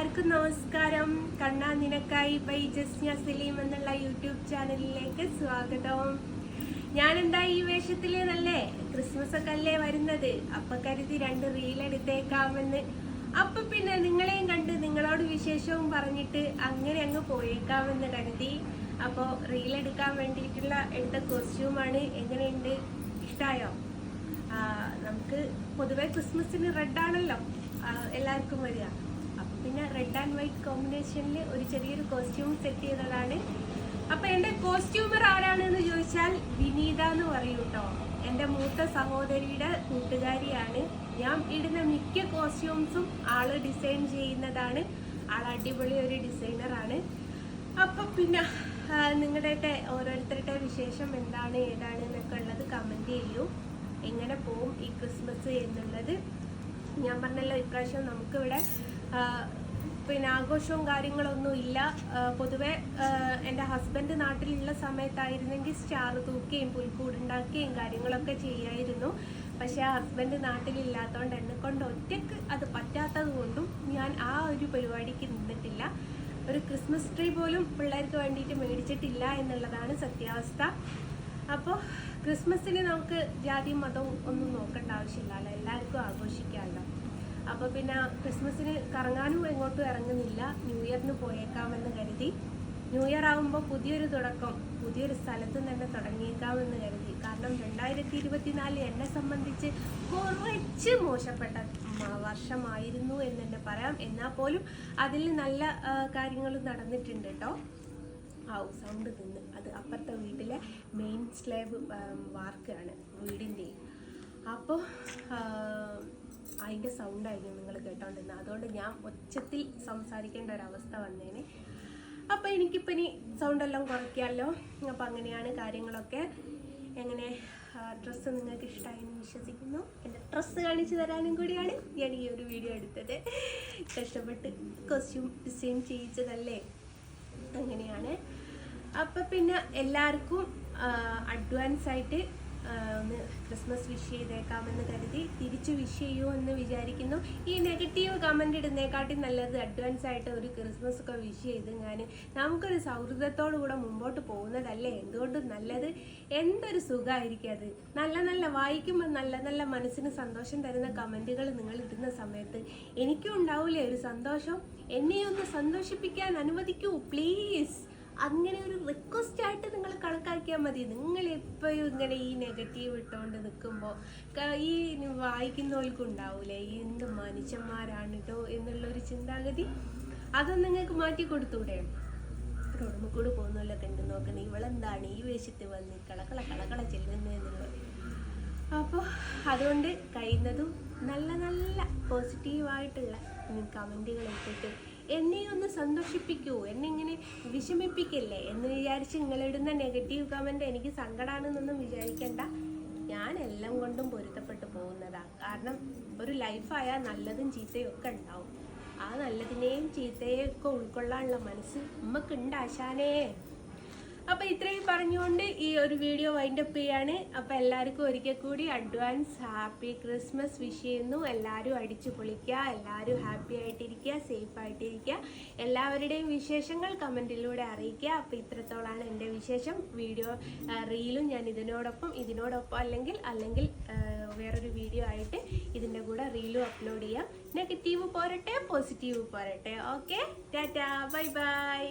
എല്ലാവർക്കും നമസ്കാരം. കണ്ണാ നിനക്കായി ബൈ ജസ്ന സലീം എന്നുള്ള യൂട്യൂബ് ചാനലിലേക്ക് സ്വാഗതം. ഞാനെന്താ ഈ വേഷത്തില് നല്ലേ, ക്രിസ്മസ് ഒക്കെ അല്ലേ വരുന്നത്, അപ്പൊ കരുതി 2 റീൽ എടുത്തേക്കാമെന്ന്. അപ്പൊ പിന്നെ നിങ്ങളെയും കണ്ട് നിങ്ങളോട് വിശേഷവും പറഞ്ഞിട്ട് അങ്ങനെ അങ്ങ് പോയേക്കാമെന്ന് കരുതി. അപ്പോൾ റീൽ എടുക്കാൻ വേണ്ടിയിട്ടുള്ള എടുത്ത കോസ്റ്റ്യൂമാണ്. എങ്ങനെയുണ്ട്, ഇഷ്ടായോ? നമുക്ക് പൊതുവെ ക്രിസ്മസിന് റെഡ് ആണല്ലോ എല്ലാവർക്കും വരിക. അപ്പം പിന്നെ റെഡ് ആൻഡ് വൈറ്റ് കോമ്പിനേഷനിൽ ഒരു ചെറിയൊരു കോസ്റ്റ്യൂം സെറ്റ് ചെയ്തതാണ്. അപ്പം എൻ്റെ കോസ്റ്റ്യൂമർ ആരാണെന്ന് ചോദിച്ചാൽ വിനീത എന്ന് പറയൂ കേട്ടോ. എൻ്റെ മൂത്ത സഹോദരിയുടെ കൂട്ടുകാരിയാണ്. ഞാൻ ഇടുന്ന മിക്ക കോസ്റ്റ്യൂംസും ആള് ഡിസൈൻ ചെയ്യുന്നതാണ്. ആൾ അടിപൊളി ഒരു ഡിസൈനറാണ്. അപ്പം പിന്നെ നിങ്ങളുടെ ഓരോരുത്തരുടെ വിശേഷം എന്താണ് ഏതാണ് എന്നൊക്കെ ഉള്ളത് കമൻറ്റ് ചെയ്യൂ. എങ്ങനെ പോവും ഈ ക്രിസ്മസ് എന്നുള്ളത്. ഞാൻ പറഞ്ഞല്ലോ, ഇപ്രാവശ്യം നമുക്കിവിടെ പിന്നെ ആഘോഷവും കാര്യങ്ങളൊന്നും ഇല്ല. പൊതുവെ എൻ്റെ ഹസ്ബൻഡ് നാട്ടിലുള്ള സമയത്തായിരുന്നെങ്കിൽ സ്റ്റാർ തൂക്കുകയും പുൽക്കൂടുണ്ടാക്കുകയും കാര്യങ്ങളൊക്കെ ചെയ്യായിരുന്നു. പക്ഷെ ആ ഹസ്ബൻഡ് നാട്ടിലില്ലാത്തതുകൊണ്ട് എന്നെ കൊണ്ട് ഒറ്റയ്ക്ക് അത് പറ്റാത്തത് കൊണ്ടും ഞാൻ ആ ഒരു പരിപാടിക്ക് നിന്നിട്ടില്ല. ഒരു ക്രിസ്മസ് ട്രീ പോലും പിള്ളേർക്ക് വേണ്ടിയിട്ട് മേടിച്ചിട്ടില്ല എന്നുള്ളതാണ് സത്യാവസ്ഥ. അപ്പോൾ ക്രിസ്മസിന് നമുക്ക് ജാതിയും മതവും ഒന്നും നോക്കേണ്ട ആവശ്യമില്ലല്ലോ, എല്ലാവർക്കും ആഘോഷിക്കാമല്ലോ. അപ്പോൾ പിന്നെ ക്രിസ്മസിന് കറങ്ങാനും എങ്ങോട്ടും ഇറങ്ങുന്നില്ല. ന്യൂ ഇയറിന് പോയേക്കാമെന്ന് കരുതി. ന്യൂ ഇയർ ആകുമ്പോൾ പുതിയൊരു തുടക്കം പുതിയൊരു സ്ഥലത്ത് തന്നെ തുടങ്ങിയേക്കാമെന്ന് കരുതി. കാരണം 2024 എന്നെ സംബന്ധിച്ച് കുറച്ച് മോശപ്പെട്ട വർഷമായിരുന്നു എന്ന് തന്നെ പറയാം. എന്നാൽ പോലും അതിൽ നല്ല കാര്യങ്ങൾ നടന്നിട്ടുണ്ട് കേട്ടോ. സൗണ്ട് നിന്ന് അത് അപ്പുറത്തെ വീട്ടിലെ മെയിൻ സ്ലാബ് വാർക്കാണ് വീടിൻ്റെ. അപ്പോൾ അതിൻ്റെ സൗണ്ടായിരുന്നു നിങ്ങൾ കേട്ടോണ്ടിരുന്നത്. അതുകൊണ്ട് ഞാൻ ഒച്ചത്തിൽ സംസാരിക്കേണ്ട ഒരവസ്ഥ വന്നേനെ. അപ്പോൾ എനിക്കിപ്പോൾ ഇനി സൗണ്ടെല്ലാം കുറയ്ക്കാമല്ലോ. അപ്പോൾ അങ്ങനെയാണ് കാര്യങ്ങളൊക്കെ. എങ്ങനെ ഡ്രസ്സ് നിങ്ങൾക്ക് ഇഷ്ടമായെന്ന് വിശ്വസിക്കുന്നു. എൻ്റെ ഡ്രസ്സ് കാണിച്ചു തരാനും കൂടിയാണ് ഞാൻ ഈ ഒരു വീഡിയോ എടുത്തത്. കഷ്ടപ്പെട്ട് കോസ്റ്റ്യൂം ഡിസൈൻ ചെയ്യിച്ചതല്ലേ, അങ്ങനെയാണ്. അപ്പം പിന്നെ എല്ലാവർക്കും അഡ്വാൻസ് ആയിട്ട് ഒന്ന് ക്രിസ്മസ് വിഷ് ചെയ്തേക്കാമെന്ന് കരുതി. തിരിച്ചു വിഷ് ചെയ്യുമോ എന്ന് വിചാരിക്കുന്നു. ഈ നെഗറ്റീവ് കമൻ്റ് ഇടുന്നേക്കാട്ടി നല്ലത് അഡ്വാൻസ് ആയിട്ട് ഒരു ക്രിസ്മസ് ഒക്കെ വിഷ് ചെയ്ത് നമുക്കൊരു സൗഹൃദത്തോടു കൂടെ മുമ്പോട്ട് പോകുന്നതല്ലേ എന്തുകൊണ്ടും നല്ലത്. എന്തൊരു സുഖമായിരിക്കും അത്. നല്ല നല്ല വായിക്കുമ്പോൾ നല്ല നല്ല മനസ്സിന് സന്തോഷം തരുന്ന കമൻറ്റുകൾ നിങ്ങൾ ഇടുന്ന സമയത്ത് എനിക്കും ഉണ്ടാവില്ലേ ഒരു സന്തോഷം. എന്നെ ഒന്ന് സന്തോഷിപ്പിക്കാൻ അനുവദിക്കൂ പ്ലീസ്. അങ്ങനെ ഒരു റിക്വസ്റ്റ് ആയിട്ട് നിങ്ങൾ കണക്കാക്കിയാൽ മതി. നിങ്ങൾ എപ്പോഴും ഇങ്ങനെ ഈ നെഗറ്റീവ് ഇട്ടുകൊണ്ട് നിൽക്കുമ്പോൾ ഈ വായിക്കുന്നവർക്കും ഉണ്ടാവൂലേ എന്ത് മനുഷ്യന്മാരാണ് കേട്ടോ എന്നുള്ളൊരു ചിന്താഗതി. അതൊന്നും നിങ്ങൾക്ക് മാറ്റി കൊടുത്തൂടെ? റോഡ് കൂടെ പോകുന്നല്ലോ കണ്ടു നോക്കണം, ഇവളെന്താണ് ഈ വേഷത്തിൽ വന്ന് കളക്കള ചെല്ലുന്നതെന്നുള്ളത്. അപ്പോൾ അതുകൊണ്ട് കഴിയുന്നതും നല്ല നല്ല പോസിറ്റീവായിട്ടുള്ള കമൻറ്റുകൾ ഇട്ടിട്ട് എന്നെ ഒന്ന് സന്തോഷിപ്പിക്കൂ, എന്നെ ഇങ്ങനെ വിഷമിപ്പിക്കല്ലേ എന്ന് വിചാരിച്ച് നിങ്ങളിടുന്ന നെഗറ്റീവ് കമൻറ്റ് എനിക്ക് സങ്കടമാണെന്നൊന്നും വിചാരിക്കണ്ട. ഞാൻ എല്ലാം കൊണ്ടും പൊരുത്തപ്പെട്ട് പോകുന്നതാണ്. കാരണം ഒരു ലൈഫായാൽ നല്ലതും ചീത്തയും ഒക്കെ ഉണ്ടാവും. ആ നല്ലതിനെയും ചീത്തയെയും ഒക്കെ ഉൾക്കൊള്ളാനുള്ള മനസ്സ് നമുക്കുണ്ട് ആശാനേ. അപ്പോൾ ഇത്രയും പറഞ്ഞുകൊണ്ട് ഈ ഒരു വീഡിയോ വൈൻഡപ്പ് ചെയ്യാണ്. അപ്പോൾ എല്ലാവർക്കും ഒരിക്കൽ കൂടി അഡ്വാൻസ് ഹാപ്പി ക്രിസ്മസ് വിഷ് ചെയ്യുന്നു. എല്ലാവരും അടിച്ചു പൊളിക്കുക, എല്ലാവരും ഹാപ്പി ആയിട്ടിരിക്കുക, സേഫ് ആയിട്ടിരിക്കുക. എല്ലാവരുടെയും വിശേഷങ്ങൾ കമൻറ്റിലൂടെ അറിയിക്കുക. അപ്പോൾ ഇത്രത്തോളാണ് എൻ്റെ വിശേഷം. വീഡിയോ റീലും ഞാൻ ഇതിനോടൊപ്പം അല്ലെങ്കിൽ വേറൊരു വീഡിയോ ആയിട്ട് ഇതിൻ്റെ കൂടെ റീലും അപ്ലോഡ് ചെയ്യാം. നെഗറ്റീവ് പോരട്ടെ, പോസിറ്റീവ് പോരട്ടെ. Okay, Tata, bye bye.